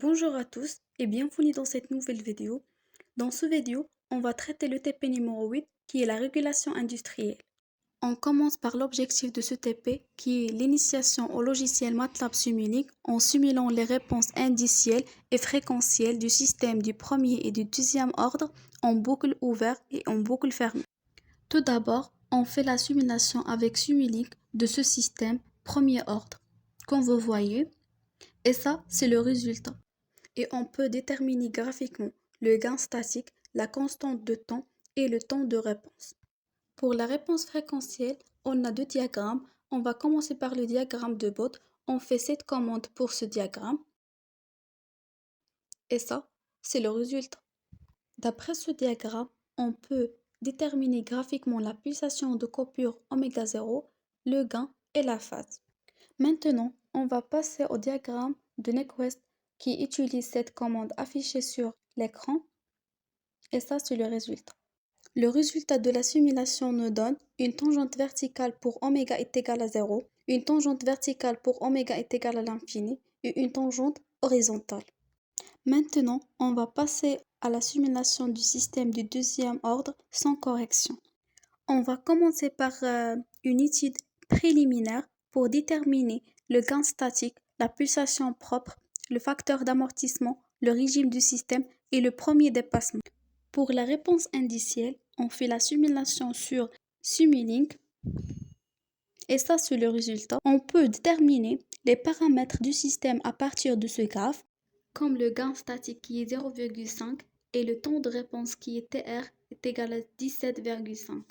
Bonjour à tous et bienvenue dans cette nouvelle vidéo. Dans ce vidéo, on va traiter le TP numéro 8 qui est la régulation industrielle. On commence par l'objectif de ce TP qui est l'initiation au logiciel MATLAB Simulink en simulant les réponses indicielles et fréquentielles du système du premier et du deuxième ordre en boucle ouverte et en boucle fermée. Tout d'abord, on fait la simulation avec Simulink de ce système premier ordre, comme vous voyez, et ça, c'est le résultat. Et on peut déterminer graphiquement le gain statique, la constante de temps et le temps de réponse. Pour la réponse fréquentielle, on a deux diagrammes. On va commencer par le diagramme de Bott. On fait cette commande pour ce diagramme. Et ça, c'est le résultat. D'après ce diagramme, on peut déterminer graphiquement la pulsation de coupure oméga 0, le gain et la phase. Maintenant, on va passer au diagramme de Nyquist qui utilise cette commande affichée sur l'écran. Et ça, c'est le résultat. Le résultat de la simulation nous donne une tangente verticale pour oméga est égal à 0, une tangente verticale pour oméga est égal à l'infini et une tangente horizontale. Maintenant, on va passer à la simulation du système du deuxième ordre sans correction. On va commencer par une étude préliminaire pour déterminer le gain statique, la pulsation propre, le facteur d'amortissement, le régime du système et le premier dépassement. Pour la réponse indicielle, on fait la simulation sur Simulink et ça c'est le résultat. On peut déterminer les paramètres du système à partir de ce graphe, comme le gain statique qui est 0,5 et le temps de réponse qui est TR est égal à 17,5.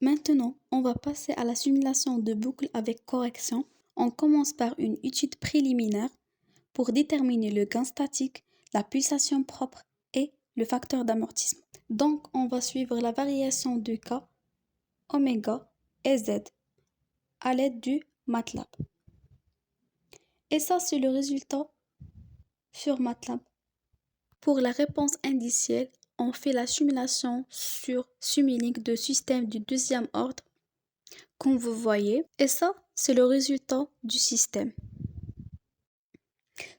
Maintenant, on va passer à la simulation de boucle avec correction. On commence par une étude préliminaire pour déterminer le gain statique, la pulsation propre et le facteur d'amortissement. Donc, on va suivre la variation de K, oméga et Z à l'aide du MATLAB. Et ça, c'est le résultat sur MATLAB. Pour la réponse indicielle, on fait la simulation sur Simulink de système du deuxième ordre, comme vous voyez. Et ça, c'est le résultat du système.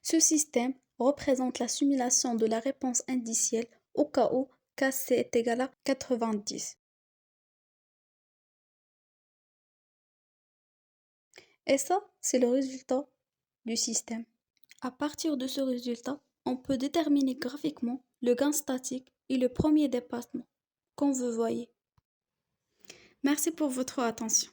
Ce système représente la simulation de la réponse indicielle au cas où Kc est égal à 90. Et ça, c'est le résultat du système. À partir de ce résultat, on peut déterminer graphiquement le gain statique et le premier dépassement, comme vous voyez. Merci pour votre attention.